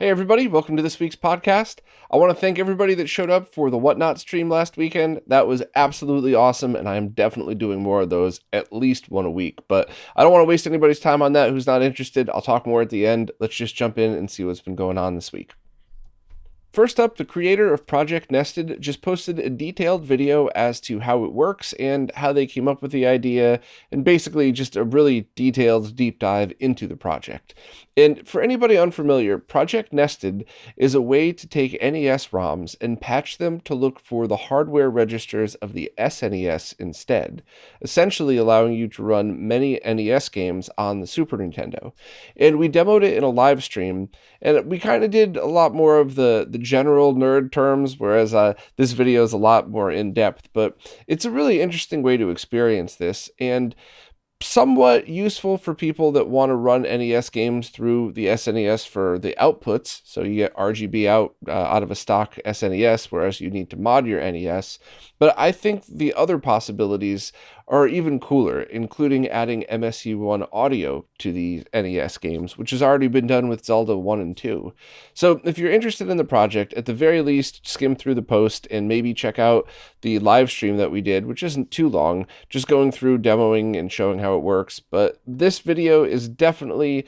Hey everybody, welcome to this week's podcast. I want to thank everybody that showed up for the Whatnot stream last weekend. That was absolutely awesome, and I am definitely doing more of those, at least one a week. But I don't want to waste anybody's time on that who's not interested. I'll talk more at the end. Let's just jump in and see what's been going on this week. First up, the creator of Project Nested just posted a detailed video as to how it works and how they came up with the idea, and basically just a really detailed deep dive into the project. And for anybody unfamiliar, Project Nested is a way to take NES ROMs and patch them to look for the hardware registers of the SNES instead, essentially allowing you to run many NES games on the Super Nintendo. And we demoed it in a live stream, and we kind of did a lot more of the general nerd terms, whereas this video is a lot more in-depth, but it's a really interesting way to experience this, and somewhat useful for people that want to run NES games through the SNES for the outputs. So you get RGB out of a stock SNES, whereas you need to mod your NES. But I think the other possibilities are even cooler, including adding MSU1 audio to the NES games, which has already been done with Zelda 1 and 2. So if you're interested in the project, at the very least, skim through the post and maybe check out the live stream that we did, which isn't too long, just going through demoing and showing how it works. But this video is definitely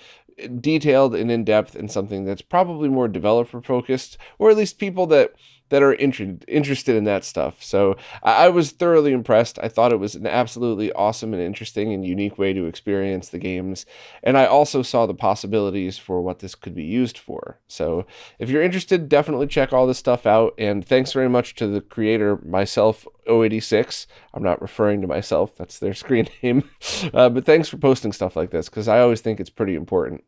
detailed and in-depth and something that's probably more developer focused, or at least people that are interested in that stuff. So I was thoroughly impressed. I thought it was an absolutely awesome and interesting and unique way to experience the games. And I also saw the possibilities for what this could be used for. So if you're interested, definitely check all this stuff out. And thanks very much to the creator, myself, O86. I'm not referring to myself. That's their screen name. But thanks for posting stuff like this, because I always think it's pretty important.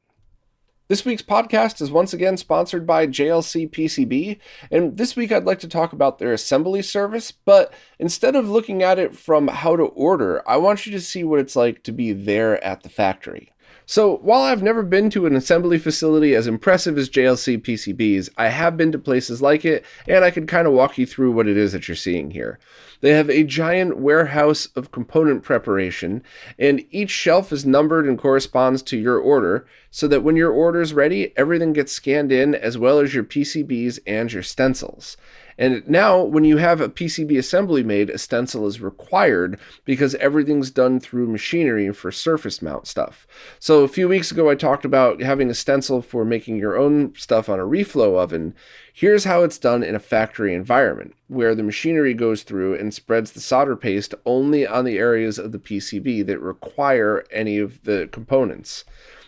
This week's podcast is once again sponsored by JLCPCB, and this week I'd like to talk about their assembly service, but instead of looking at it from how to order, I want you to see what it's like to be there at the factory. So while I've never been to an assembly facility as impressive as JLCPCB's, I have been to places like it, and I can kind of walk you through what it is that you're seeing here. They have a giant warehouse of component preparation, and each shelf is numbered and corresponds to your order, so that when your order is ready, everything gets scanned in, as well as your PCBs and your stencils. And now, when you have a PCB assembly made, a stencil is required because everything's done through machinery for surface mount stuff. So a few weeks ago, I talked about having a stencil for making your own stuff on a reflow oven. Here's how it's done in a factory environment, where the machinery goes through and spreads the solder paste only on the areas of the PCB that require any of the components.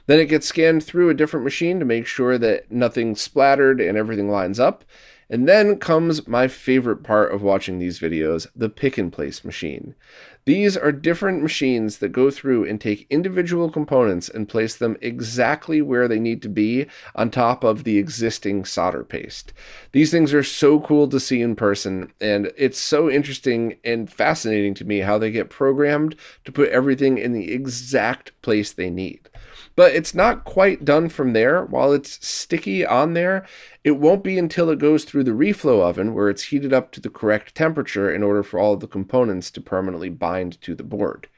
Then it gets scanned through a different machine to make sure that nothing's splattered and everything lines up. And then comes my favorite part of watching these videos, the pick and place machine. These are different machines that go through and take individual components and place them exactly where they need to be on top of the existing solder paste. These things are so cool to see in person, and it's so interesting and fascinating to me how they get programmed to put everything in the exact place they need. But it's not quite done from there. While it's sticky on there, it won't be until it goes through the reflow oven where it's heated up to the correct temperature in order for all of the components to permanently bind to the board.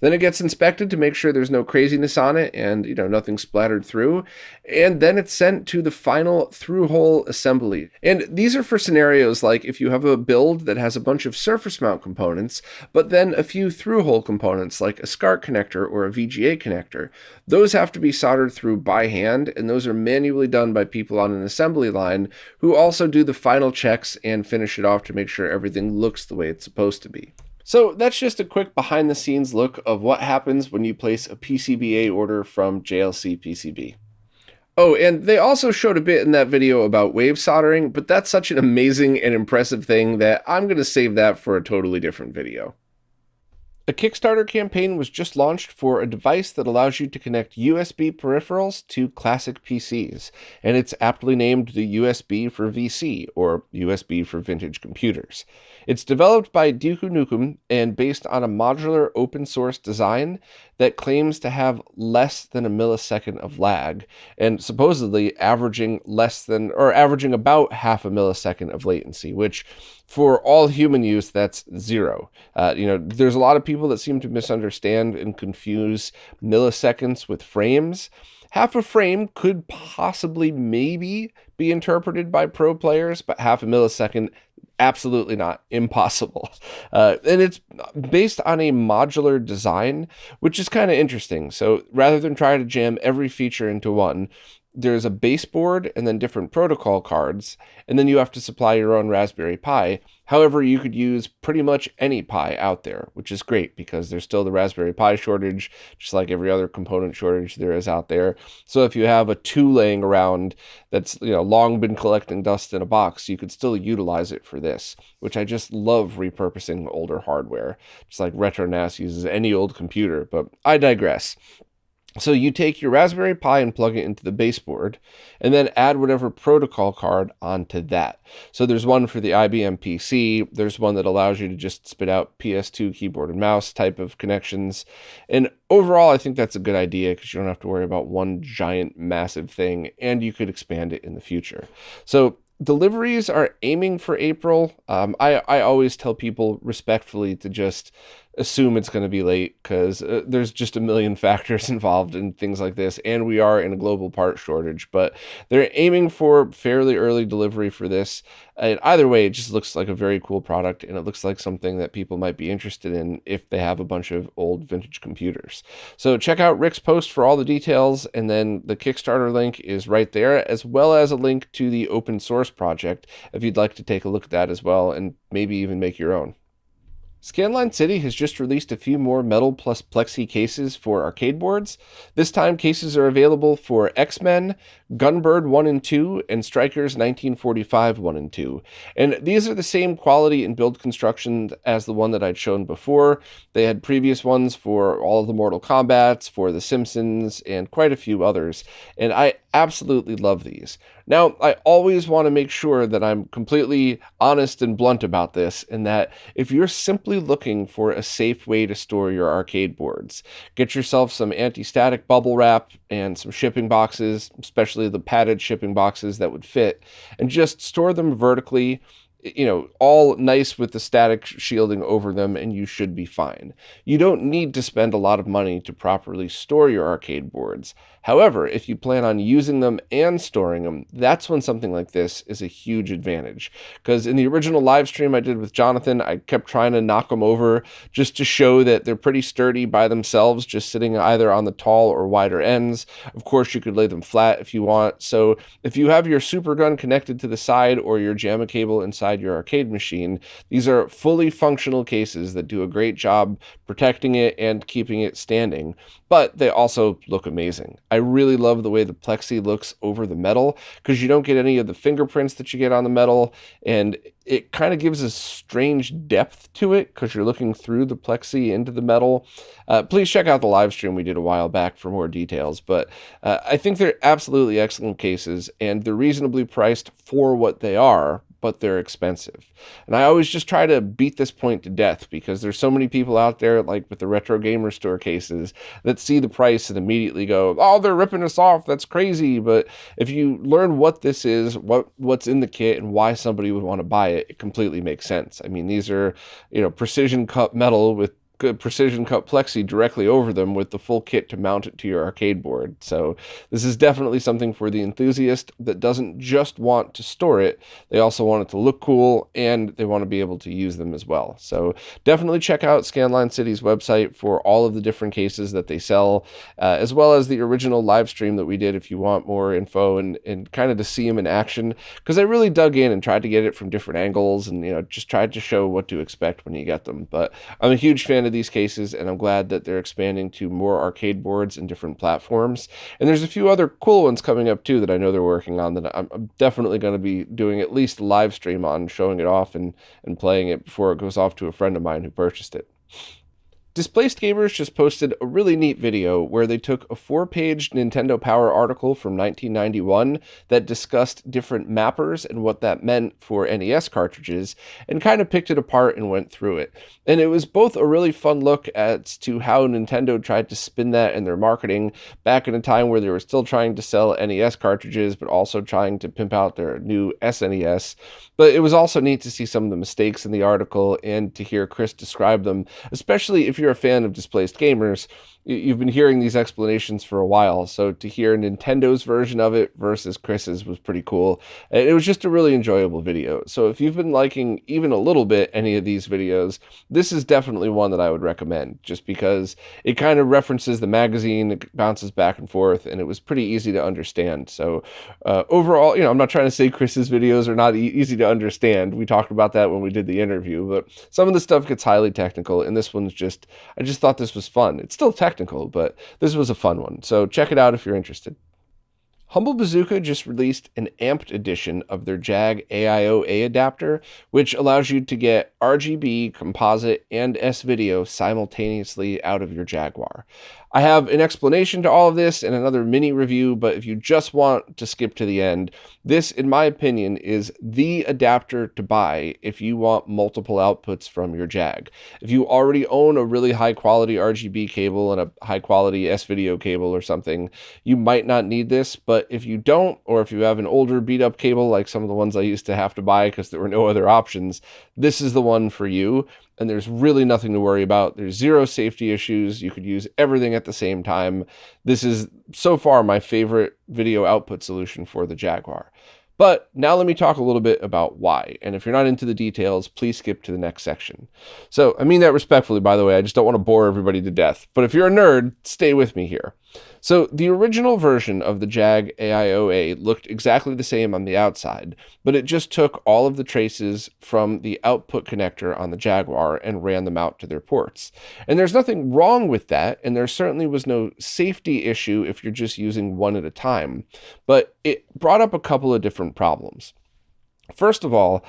Then it gets inspected to make sure there's no craziness on it and, nothing splattered through. And then it's sent to the final through-hole assembly. And these are for scenarios like if you have a build that has a bunch of surface mount components, but then a few through-hole components like a SCART connector or a VGA connector. Those have to be soldered through by hand, and those are manually done by people on an assembly line who also do the final checks and finish it off to make sure everything looks the way it's supposed to be. So that's just a quick behind-the-scenes look of what happens when you place a PCBA order from JLCPCB. Oh, and they also showed a bit in that video about wave soldering, but that's such an amazing and impressive thing that I'm going to save that for a totally different video. A Kickstarter campaign was just launched for a device that allows you to connect USB peripherals to classic PCs, and it's aptly named the USB for VC, or USB for vintage computers. It's developed by Duke Nukem and based on a modular open source design that claims to have less than a millisecond of lag, and supposedly averaging about half a millisecond of latency, which for all human use, that's zero. There's a lot of people that seem to misunderstand and confuse milliseconds with frames. half a frame could possibly maybe be interpreted by pro players, but half a millisecond, absolutely not. Impossible. And it's based on a modular design, which is kind of interesting. So rather than try to jam every feature into one, there's a baseboard and then different protocol cards, and then you have to supply your own Raspberry Pi. However, you could use pretty much any Pi out there, which is great because there's still the Raspberry Pi shortage, just like every other component shortage there is out there. So if you have a 2 laying around that's long been collecting dust in a box, you could still utilize it for this, which I just love repurposing older hardware, just like RetroNAS uses any old computer, but I digress. So you take your Raspberry Pi and plug it into the baseboard, and then add whatever protocol card onto that. So there's one for the IBM PC, there's one that allows you to just spit out PS2 keyboard and mouse type of connections. And overall, I think that's a good idea because you don't have to worry about one giant massive thing, and you could expand it in the future. So deliveries are aiming for April. I always tell people respectfully to just assume it's going to be late because there's just a million factors involved in things like this, and we are in a global part shortage, but they're aiming for fairly early delivery for this. And either way, it just looks like a very cool product, and it looks like something that people might be interested in if they have a bunch of old vintage computers. So check out Rick's post for all the details, and then the Kickstarter link is right there, as well as a link to the open source project if you'd like to take a look at that as well, and maybe even make your own. Scanline City has just released a few more metal plus plexi cases for arcade boards. This time, cases are available for X-Men, Gunbird 1 and 2, and Strikers 1945 1 and 2. And these are the same quality and build construction as the one that I'd shown before. They had previous ones for all of the Mortal Kombats, for The Simpsons, and quite a few others. And I absolutely love these. Now, I always want to make sure that I'm completely honest and blunt about this, and that if you're simply looking for a safe way to store your arcade boards, get yourself some anti-static bubble wrap and some shipping boxes, especially the padded shipping boxes that would fit, and just store them vertically, all nice with the static shielding over them, and you should be fine. You don't need to spend a lot of money to properly store your arcade boards. However, if you plan on using them and storing them, that's when something like this is a huge advantage. Because in the original live stream I did with Jonathan, I kept trying to knock them over just to show that they're pretty sturdy by themselves, just sitting either on the tall or wider ends. Of course, you could lay them flat if you want. So if you have your super gun connected to the side or your JAMA cable inside your arcade machine, these are fully functional cases that do a great job protecting it and keeping it standing, but they also look amazing. I really love the way the plexi looks over the metal because you don't get any of the fingerprints that you get on the metal, and it kind of gives a strange depth to it because you're looking through the plexi into the metal. Please check out the live stream we did a while back for more details, but I think they're absolutely excellent cases, and they're reasonably priced for what they are, but they're expensive. And I always just try to beat this point to death because there's so many people out there, like with the Retro Gamer Store cases, that see the price and immediately go, oh, they're ripping us off, that's crazy. But if you learn what this is, what's in the kit, and why somebody would want to buy it, it completely makes sense. I mean, these are, precision cut metal with good precision cut plexi directly over them with the full kit to mount it to your arcade board. So this is definitely something for the enthusiast that doesn't just want to store it, they also want it to look cool and they want to be able to use them as well. So definitely check out Scanline City's website for all of the different cases that they sell, as well as the original live stream that we did if you want more info and kind of to see them in action, because I really dug in and tried to get it from different angles and just tried to show what to expect when you get them. But I'm a huge fan of these cases, and I'm glad that they're expanding to more arcade boards and different platforms. And there's a few other cool ones coming up too that I know they're working on that I'm definitely going to be doing at least a live stream on, showing it off and playing it before it goes off to a friend of mine who purchased it. Displaced Gamers just posted a really neat video where they took a 4-page Nintendo Power article from 1991 that discussed different mappers and what that meant for NES cartridges, and kind of picked it apart and went through it. And it was both a really fun look as to how Nintendo tried to spin that in their marketing back in a time where they were still trying to sell NES cartridges, but also trying to pimp out their new SNES. But it was also neat to see some of the mistakes in the article and to hear Chris describe them, especially if you're a fan of Displaced Gamers. you've been hearing these explanations for a while, so to hear Nintendo's version of it versus Chris's was pretty cool. And it was just a really enjoyable video. So if you've been liking even a little bit any of these videos, this is definitely one that I would recommend, just because it kind of references the magazine, it bounces back and forth, and it was pretty easy to understand. So overall, I'm not trying to say Chris's videos are not easy to understand. We talked about that when we did the interview, but some of the stuff gets highly technical, and this one's I just thought this was fun. It's still technical, but this was a fun one. So check it out if you're interested. Humble Bazooka just released an amped edition of their Jag AIO-A adapter, which allows you to get RGB, composite, and S-video simultaneously out of your Jaguar. I have an explanation to all of this and another mini review, but if you just want to skip to the end, this, in my opinion, is the adapter to buy if you want multiple outputs from your Jag. If you already own a really high-quality RGB cable and a high-quality S-video cable or something, you might not need this, but if you don't, or if you have an older beat-up cable like some of the ones I used to have to buy because there were no other options, this is the one for you. And there's really nothing to worry about. There's zero safety issues. You could use everything at the same time. This is so far my favorite video output solution for the Jaguar. But now let me talk a little bit about why. And if you're not into the details, please skip to the next section. So I mean that respectfully, by the way. I just don't want to bore everybody to death. But if you're a nerd, stay with me here. So the original version of the Jag AIO-A looked exactly the same on the outside, but it just took all of the traces from the output connector on the Jaguar and ran them out to their ports. And there's nothing wrong with that, and there certainly was no safety issue if you're just using one at a time, but it brought up a couple of different problems. First of all,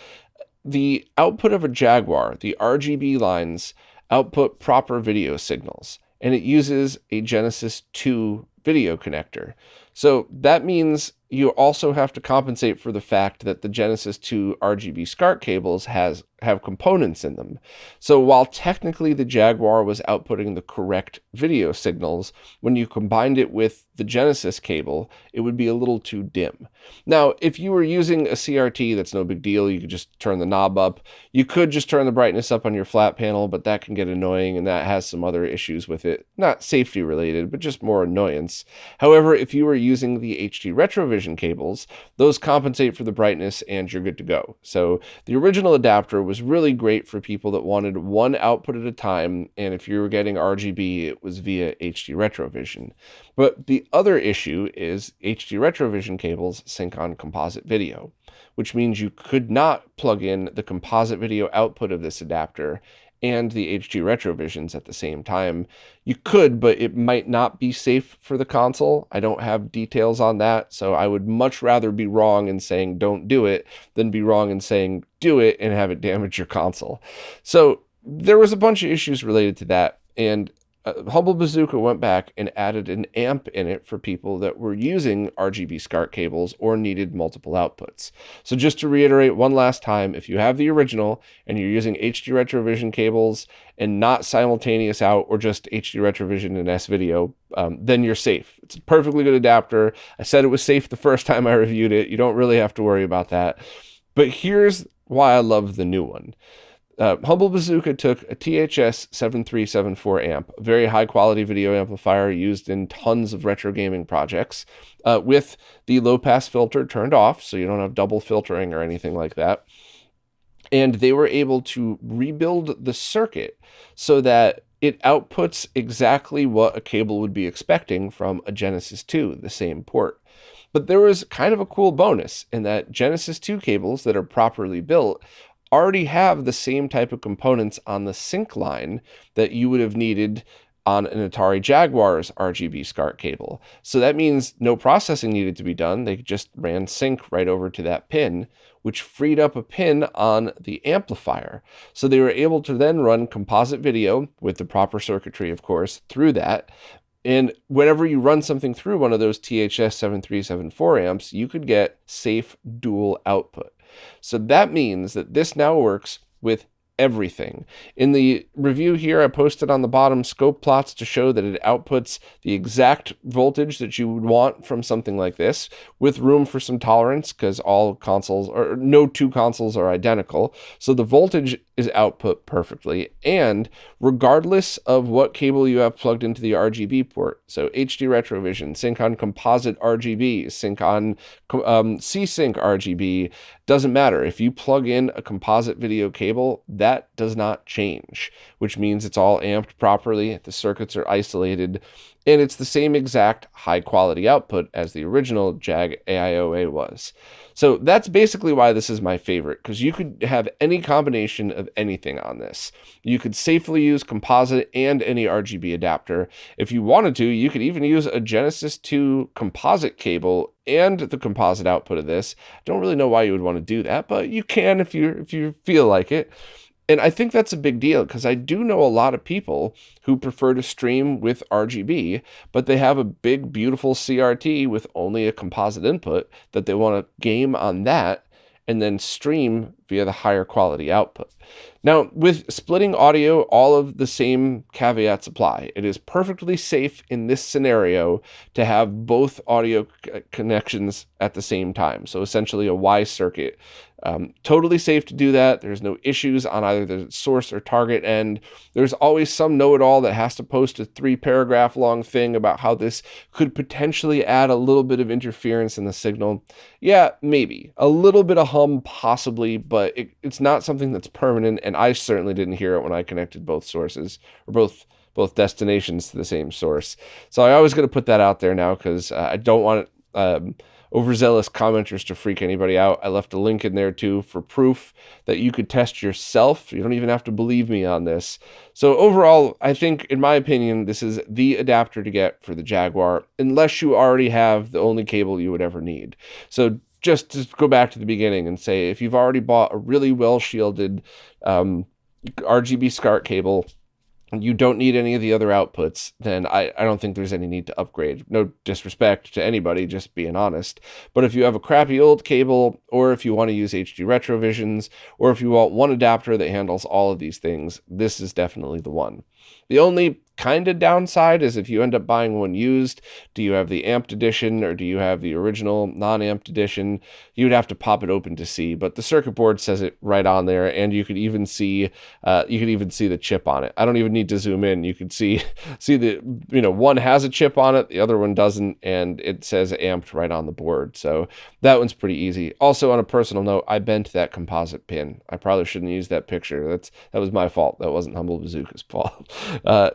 the output of a Jaguar, the RGB lines, output proper video signals, and it uses a Genesis 2 video connector. So that means you also have to compensate for the fact that the Genesis 2 RGB SCART cables have components in them. So while technically the Jaguar was outputting the correct video signals, when you combined it with the Genesis cable, it would be a little too dim. Now, if you were using a CRT, that's no big deal. You could just turn the knob up. You could just turn the brightness up on your flat panel, but that can get annoying, and that has some other issues with it. Not safety related, but just more annoyance. However, if you were using the HD RetroVision cables, those compensate for the brightness and you're good to go. So the original adapter was really great for people that wanted one output at a time, and if you were getting RGB, it was via HD RetroVision. But the other issue is HD RetroVision cables sync on composite video, which means you could not plug in the composite video output of this adapter and the HD RetroVisions at the same time. You could, but it might not be safe for the console. I don't have details on that, so I would much rather be wrong in saying don't do it than be wrong in saying do it and have it damage your console. So there was a bunch of issues related to that, and Humble Bazooka went back and added an amp in it for people that were using RGB SCART cables or needed multiple outputs. So just to reiterate one last time, if you have the original and you're using HD RetroVision cables and not simultaneous out or just HD RetroVision and S-video, then you're safe. It's a perfectly good adapter. I said it was safe the first time I reviewed it. You don't really have to worry about that. But here's why I love the new one. Humble Bazooka took a THS 7374 amp, a very high quality video amplifier used in tons of retro gaming projects, with the low pass filter turned off, so you don't have double filtering or anything like that. And they were able to rebuild the circuit so that it outputs exactly what a cable would be expecting from a Genesis 2, the same port. But there was kind of a cool bonus in that Genesis 2 cables that are properly built already have the same type of components on the sync line that you would have needed on an Atari Jaguar's RGB SCART cable. So that means no processing needed to be done. They just ran sync right over to that pin, which freed up a pin on the amplifier. So they were able to then run composite video with the proper circuitry, of course, through that. And whenever you run something through one of those THS 7374 amps, you could get safe dual output. So that means that this now works with everything. In the review here, I posted on the bottom scope plots to show that it outputs the exact voltage that you would want from something like this, with room for some tolerance, because all consoles, or no two consoles are identical. So the voltage is output perfectly, and regardless of what cable you have plugged into the RGB port. So HD Retrovision, sync on Composite RGB, sync on C-Sync RGB, doesn't matter. If you plug in a composite video cable, that does not change, which means it's all amped properly, the circuits are isolated, and it's the same exact high quality output as the original Jag AIOA was. So that's basically why this is my favorite, because you could have any combination of anything on this. You could safely use composite and any RGB adapter. If you wanted to, you could even use a Genesis 2 composite cable and the composite output of this. Don't really know why you would want to do that, but you can if you feel like it. And I think that's a big deal, because I do know a lot of people who prefer to stream with RGB, but they have a big, beautiful CRT with only a composite input that they want to game on that and then stream via the higher quality output. Now, with splitting audio, all of the same caveats apply. It is perfectly safe in this scenario to have both audio connections at the same time. So essentially a Y circuit. Totally safe to do that. There's no issues on either the source or target end. There's always some know-it-all that has to post a 3-paragraph long thing about how this could potentially add a little bit of interference in the signal. Yeah, maybe. A little bit of hum, possibly, but it's not something that's permanent, and I certainly didn't hear it when I connected both sources, or both destinations to the same source. So I always got to put that out there now, because I don't want overzealous commenters to freak anybody out. I left a link in there too for proof that you could test yourself. You don't even have to believe me on this. So overall, I think, in my opinion, this is the adapter to get for the Jaguar, unless you already have the only cable you would ever need. So just to go back to the beginning and say, if you've already bought a really well-shielded RGB SCART cable, you don't need any of the other outputs, then I don't think there's any need to upgrade. No disrespect to anybody, just being honest. But if you have a crappy old cable, or if you want to use HD Retrovisions, or if you want one adapter that handles all of these things, this is definitely the one. The only kind of downside is if you end up buying one used, do you have the amped edition or do you have the original non-amped edition? You'd have to pop it open to see, but the circuit board says it right on there, and you could even see the chip on it. I don't even need to zoom in. You could see the, one has a chip on it, the other one doesn't, and it says amped right on the board. So that one's pretty easy. Also, on a personal note, I bent that composite pin. I probably shouldn't use that picture. That was my fault. That wasn't Humble Bazooka's fault.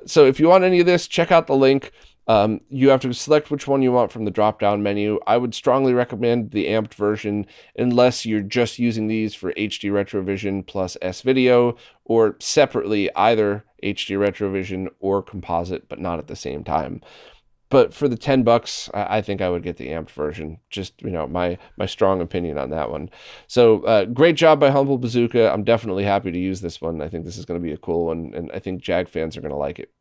So if you want any of this, check out the link. You have to select which one you want from the drop-down menu. I would strongly recommend the amped version unless you're just using these for HD Retrovision plus S-Video, or separately either HD Retrovision or composite, but not at the same time. But for the $10, I think I would get the amped version. Just, my strong opinion on that one. So great job by Humble Bazooka. I'm definitely happy to use this one. I think this is going to be a cool one, and I think Jag fans are going to like it.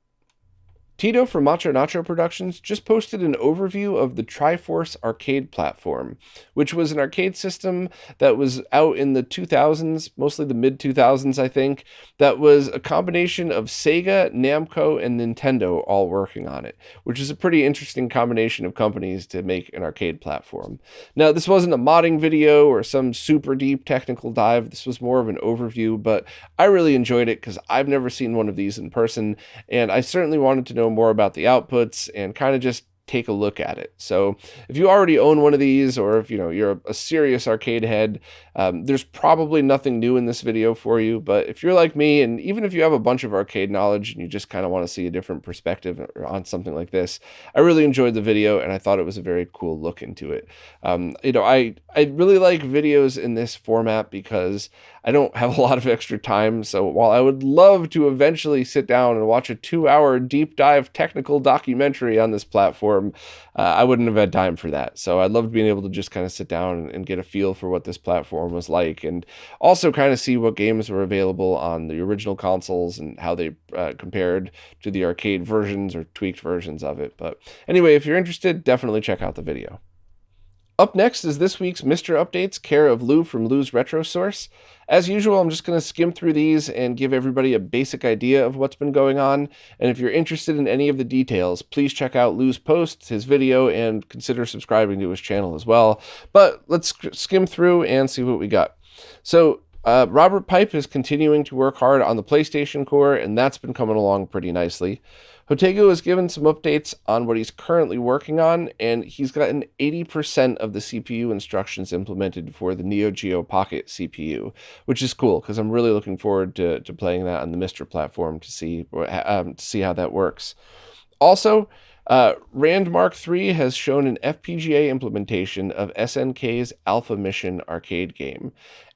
Tito from Macho Nacho Productions just posted an overview of the Triforce arcade platform, which was an arcade system that was out in the 2000s, mostly the mid-2000s, I think, that was a combination of Sega, Namco, and Nintendo all working on it, which is a pretty interesting combination of companies to make an arcade platform. Now, this wasn't a modding video or some super deep technical dive. This was more of an overview, but I really enjoyed it because I've never seen one of these in person, and I certainly wanted to know more about the outputs and kind of just take a look at it. So if you already own one of these, or if you're a serious arcade head, there's probably nothing new in this video for you. But if you're like me, and even if you have a bunch of arcade knowledge and you just kind of want to see a different perspective on something like this, I really enjoyed the video and I thought it was a very cool look into it. I really like videos in this format because I don't have a lot of extra time. So while I would love to eventually sit down and watch a 2-hour deep dive technical documentary on this platform, I wouldn't have had time for that. So I loved being able to just kind of sit down and get a feel for what this platform was like, and also kind of see what games were available on the original consoles and how they compared to the arcade versions or tweaked versions of it. But anyway, if you're interested, definitely check out the video. Up next is this week's Mr. Updates, care of Lou from Lou's Retro Source. As usual, I'm just going to skim through these and give everybody a basic idea of what's been going on. And if you're interested in any of the details, please check out Lou's posts, his video, and consider subscribing to his channel as well. But let's skim through and see what we got. So Robert Pipe is continuing to work hard on the PlayStation core, and that's been coming along pretty nicely. Hotego has given some updates on what he's currently working on, and he's gotten 80% of the CPU instructions implemented for the Neo Geo Pocket CPU, which is cool because I'm really looking forward to playing that on the Mr. platform to see how that works. Also, Rand Mark III has shown an FPGA implementation of SNK's Alpha Mission arcade game.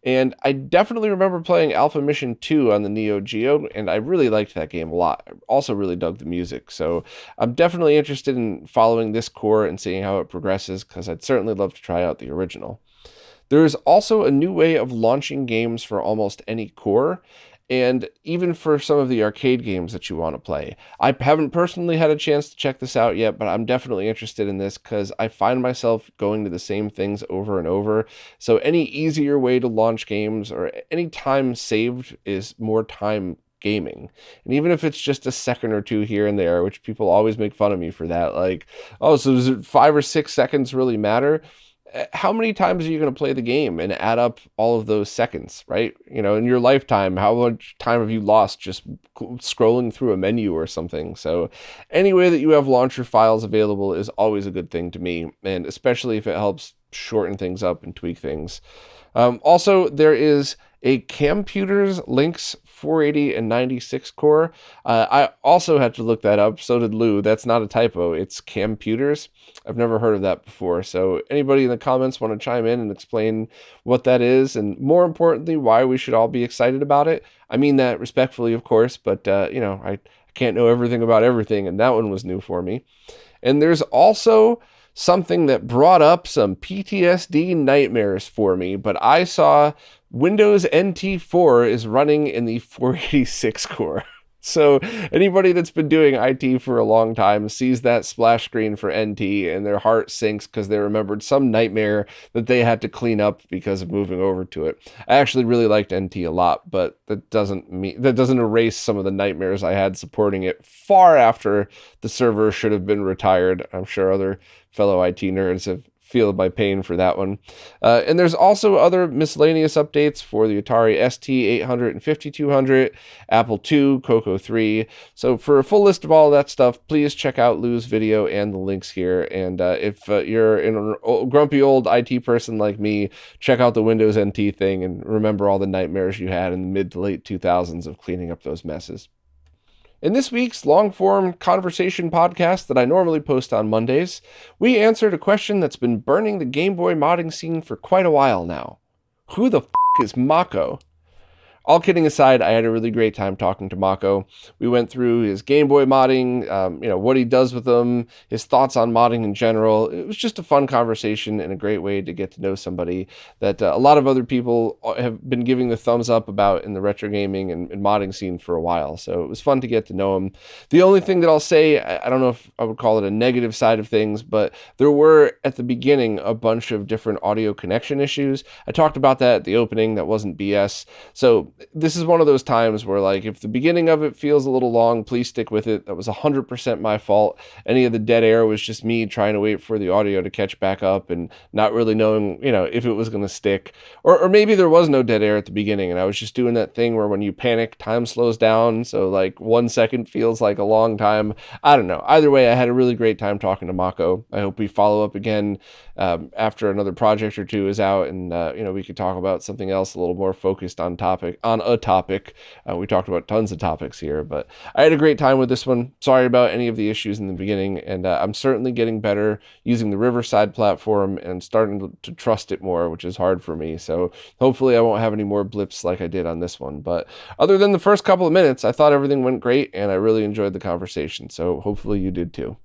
And I definitely remember playing Alpha Mission 2 on the Neo Geo, and I really liked that game a lot. I also really dug the music, so I'm definitely interested in following this core and seeing how it progresses, because I'd certainly love to try out the original. There is also a new way of launching games for almost any core, and even for some of the arcade games that you want to play. I haven't personally had a chance to check this out yet, but I'm definitely interested in this because I find myself going to the same things over and over. So any easier way to launch games or any time saved is more time gaming. And even if it's just a second or two here and there, which people always make fun of me for that, like, oh, so does it 5 or 6 seconds really matter? How many times are you going to play the game and add up all of those seconds, right? You know, in your lifetime, how much time have you lost just scrolling through a menu or something? So any way that you have launcher files available is always a good thing to me, and especially if it helps shorten things up and tweak things. Also, there is a Computers Lynx 480 and 96 core. I also had to look that up. So did Lou. That's not a typo. It's Computers. I've never heard of that before. So anybody in the comments want to chime in and explain what that is, and more importantly, why we should all be excited about it? I mean that respectfully, of course, but I can't know everything about everything, and that one was new for me. And there's also something that brought up some PTSD nightmares for me, but I saw Windows NT 4 is running in the 486 core. So anybody that's been doing IT for a long time sees that splash screen for NT and their heart sinks because they remembered some nightmare that they had to clean up because of moving over to it. I actually really liked NT a lot, but that doesn't erase some of the nightmares I had supporting it far after the server should have been retired. I'm sure other fellow IT nerds have feel my pain for that one. And there's also other miscellaneous updates for the Atari ST 800 and 5200, Apple II, Coco 3. So for a full list of all that stuff, please check out Lou's video and the links here. And if you're a grumpy old IT person like me, check out the Windows NT thing and remember all the nightmares you had in the mid to late 2000s of cleaning up those messes. In this week's long-form conversation podcast that I normally post on Mondays, we answered a question that's been burning the Game Boy modding scene for quite a while now. Who the f*** is Mahko? All kidding aside, I had a really great time talking to Mahko. We went through his Game Boy modding, what he does with them, his thoughts on modding in general. It was just a fun conversation and a great way to get to know somebody that a lot of other people have been giving the thumbs up about in the retro gaming and modding scene for a while. So it was fun to get to know him. The only thing that I'll say, I don't know if I would call it a negative side of things, but there were at the beginning a bunch of different audio connection issues. I talked about that at the opening. That wasn't BS. So this is one of those times where, like, if the beginning of it feels a little long, please stick with it. That was 100% my fault. Any of the dead air was just me trying to wait for the audio to catch back up and not really knowing, if it was going to stick. Or maybe there was no dead air at the beginning and I was just doing that thing where when you panic, time slows down. So like 1 second feels like a long time. I don't know. Either way, I had a really great time talking to Mahko. I hope we follow up again after another project or two is out, and we could talk about something else a little more focused on a topic. We talked about tons of topics here, but I had a great time with this one. Sorry about any of the issues in the beginning, and I'm certainly getting better using the Riverside platform and starting to trust it more, which is hard for me. So hopefully I won't have any more blips like I did on this one. But other than the first couple of minutes, I thought everything went great, and I really enjoyed the conversation. So hopefully you did too.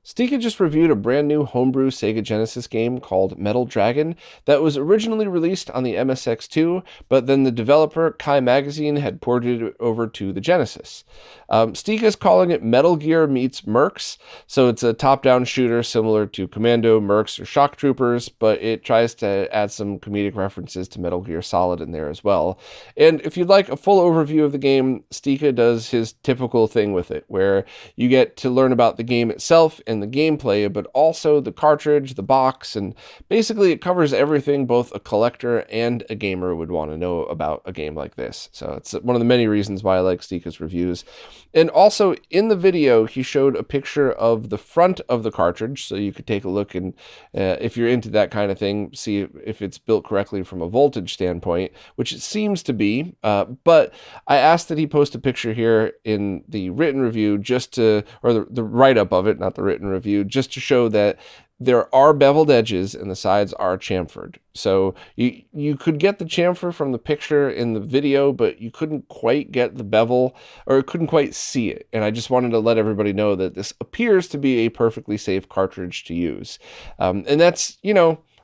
Stika just reviewed a brand new homebrew Sega Genesis game called Metal Dragon that was originally released on the MSX2, but then the developer Kai Magazine had ported it over to the Genesis. Stika is calling it Metal Gear meets Mercs, so it's a top-down shooter similar to Commando, Mercs, or Shock Troopers, but it tries to add some comedic references to Metal Gear Solid in there as well. And if you'd like a full overview of the game, Stika does his typical thing with it, where you get to learn about the game itself and the gameplay, but also the cartridge, the box, and basically it covers everything both a collector and a gamer would want to know about a game like this. So it's one of the many reasons why I like Stika's reviews. And also in the video, he showed a picture of the front of the cartridge, so you could take a look and if you're into that kind of thing, see if it's built correctly from a voltage standpoint, which it seems to be. But I asked that he post a picture here in the written review or the write-up of it, not the written review, just to show that there are beveled edges and the sides are chamfered. So you could get the chamfer from the picture in the video, but you couldn't quite get the bevel, or couldn't quite see it. And I just wanted to let everybody know that this appears to be a perfectly safe cartridge to use. And that's,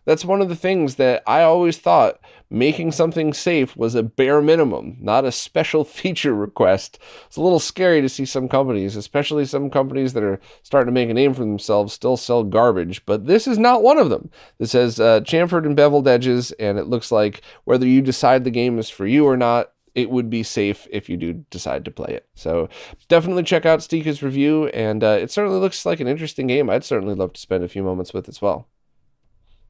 that's one of the things that I always thought making something safe was a bare minimum, not a special feature request. It's a little scary to see some companies, especially some companies that are starting to make a name for themselves, still sell garbage, but this is not one of them. This has chamfered and beveled edges, and it looks like whether you decide the game is for you or not, it would be safe if you do decide to play it. So definitely check out Stika's review, and it certainly looks like an interesting game I'd certainly love to spend a few moments with as well.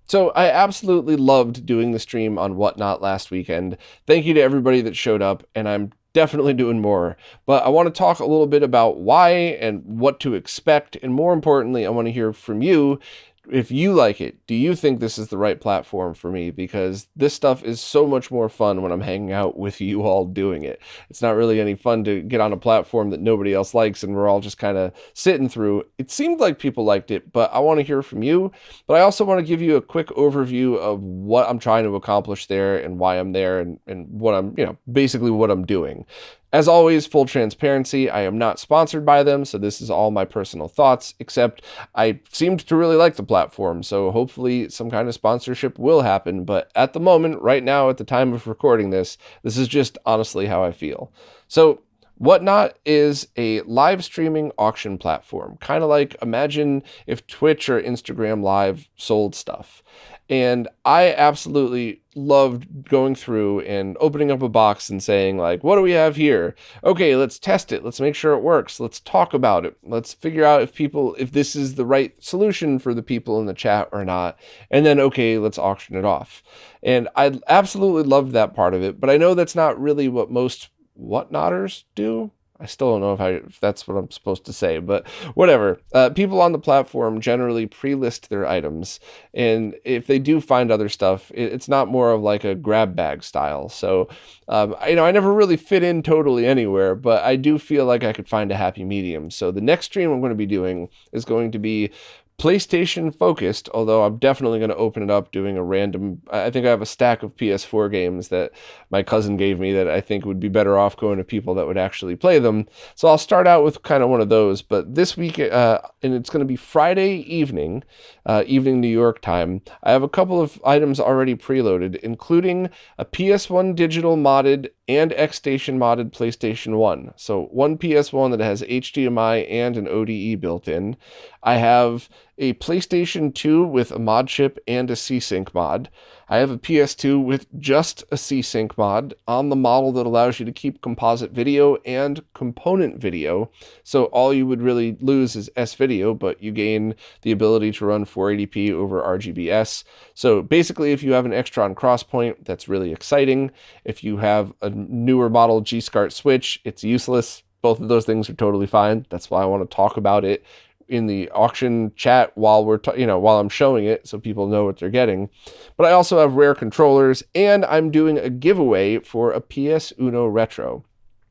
So I absolutely loved doing the stream on Whatnot last weekend. Thank you to everybody that showed up, and I'm definitely doing more. But I want to talk a little bit about why and what to expect, and more importantly, I want to hear from you. If you like it, do you think this is the right platform for me? Because this stuff is so much more fun when I'm hanging out with you all doing it. It's not really any fun to get on a platform that nobody else likes and we're all just kind of sitting through. It seemed like people liked it, but I want to hear from you. But I also want to give you a quick overview of what I'm trying to accomplish there and why I'm there and what I'm, basically what I'm doing. As always, full transparency, I am not sponsored by them, so this is all my personal thoughts, except I seemed to really like the platform, so hopefully some kind of sponsorship will happen, but at the moment, right now, at the time of recording this is just honestly how I feel. So Whatnot is a live streaming auction platform, kind of like imagine if Twitch or Instagram Live sold stuff. And I absolutely loved going through and opening up a box and saying, like, what do we have here? Okay, let's test it. Let's make sure it works. Let's talk about it. Let's figure out if this is the right solution for the people in the chat or not. And then, okay, let's auction it off. And I absolutely loved that part of it, but I know that's not really what most Whatnotters do. I still don't know if that's what I'm supposed to say, but whatever. People on the platform generally pre-list their items, and if they do find other stuff, it's not more of like a grab bag style. So, I never really fit in totally anywhere, but I do feel like I could find a happy medium. So the next stream I'm going to be doing is going to be PlayStation focused, although I'm definitely going to open it up doing a random. I think I have a stack of PS4 games that my cousin gave me that I think would be better off going to people that would actually play them. So I'll start out with kind of one of those, but this week, and it's going to be Friday evening New York time, I have a couple of items already preloaded, including a PS1 digital modded and X-Station modded PlayStation 1. So one PS1 that has HDMI and an ODE built in. I have a PlayStation 2 with a mod chip and a C-Sync mod. I have a PS2 with just a C-Sync mod on the model that allows you to keep composite video and component video. So all you would really lose is S-video, but you gain the ability to run 480p over RGBS. So basically, if you have an Extron Crosspoint, that's really exciting. If you have a newer model G-SCART switch, it's useless. Both of those things are totally fine. That's why I want to talk about it in the auction chat while while I'm showing it so people know what they're getting. But I also have rare controllers, and I'm doing a giveaway for a PS1 Retro,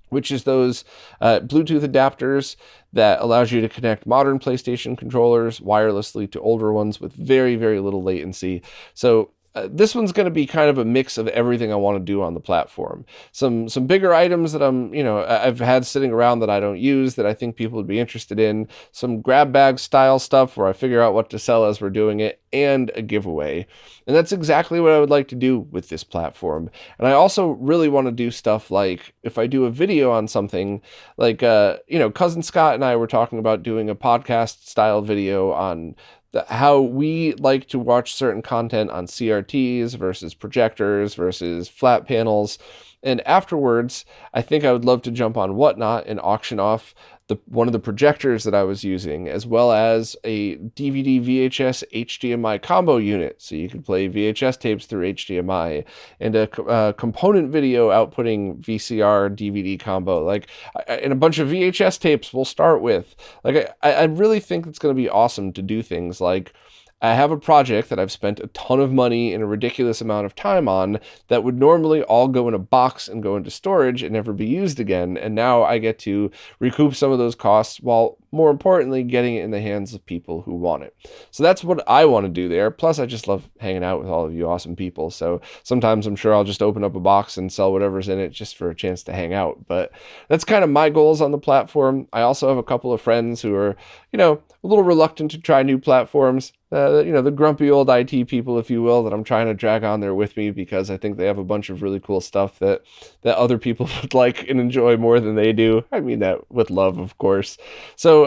which is those Bluetooth adapters that allows you to connect modern PlayStation controllers wirelessly to older ones with very, very little latency. So this one's going to be kind of a mix of everything I want to do on the platform. Some bigger items that I've had sitting around that I don't use that I think people would be interested in. Some grab bag style stuff where I figure out what to sell as we're doing it, and a giveaway. And that's exactly what I would like to do with this platform. And I also really want to do stuff like if I do a video on something like, Cousin Scott and I were talking about doing a podcast style video on how we like to watch certain content on CRTs versus projectors versus flat panels. And afterwards, I think I would love to jump on Whatnot and auction off one of the projectors that I was using, as well as a DVD VHS HDMI combo unit, so you could play VHS tapes through HDMI, and a component video outputting VCR DVD combo, and a bunch of VHS tapes we'll start with. I really think it's going to be awesome to do things like, I have a project that I've spent a ton of money and a ridiculous amount of time on that would normally all go in a box and go into storage and never be used again. And now I get to recoup some of those costs while, more importantly, getting it in the hands of people who want it. So that's what I want to do there. Plus, I just love hanging out with all of you awesome people. So sometimes I'm sure I'll just open up a box and sell whatever's in it just for a chance to hang out. But that's kind of my goals on the platform. I also have a couple of friends who are, a little reluctant to try new platforms. The grumpy old IT people, if you will, that I'm trying to drag on there with me because I think they have a bunch of really cool stuff that other people would like and enjoy more than they do. I mean that with love, of course. So,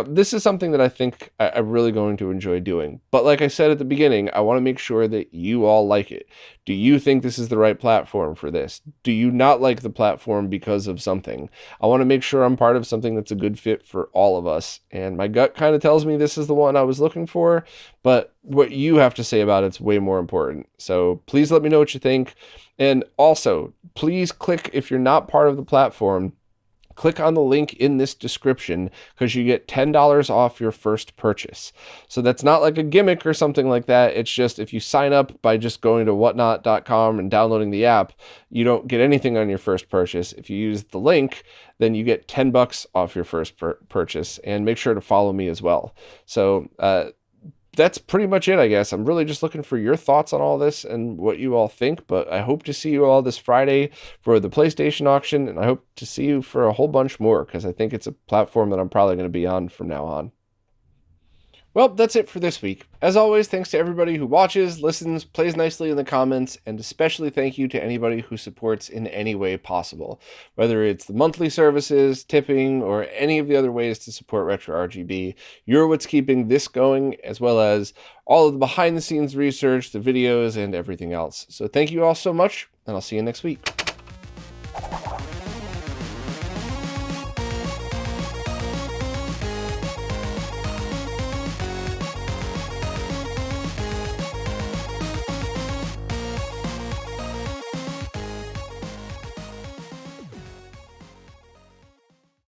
this is something that I think I'm really going to enjoy doing. But like I said at the beginning, I want to make sure that you all like it. Do you think this is the right platform for this? Do you not like the platform because of something? I want to make sure I'm part of something that's a good fit for all of us. And my gut kind of tells me this is the one I was looking for, but what you have to say about it's way more important. So please let me know what you think. And also, please click, if you're not part of the platform, click on the link in this description because you get $10 off your first purchase. So that's not like a gimmick or something like that. It's just if you sign up by just going to whatnot.com and downloading the app, you don't get anything on your first purchase. If you use the link, then you get $10 off your first purchase. And make sure to follow me as well. So that's pretty much it, I guess. I'm really just looking for your thoughts on all this and what you all think, but I hope to see you all this Friday for the PlayStation auction, and I hope to see you for a whole bunch more, because I think it's a platform that I'm probably going to be on from now on. Well, that's it for this week. As always, thanks to everybody who watches, listens, plays nicely in the comments, and especially thank you to anybody who supports in any way possible. Whether it's the monthly services, tipping, or any of the other ways to support RetroRGB, you're what's keeping this going, as well as all of the behind-the-scenes research, the videos, and everything else. So thank you all so much, and I'll see you next week.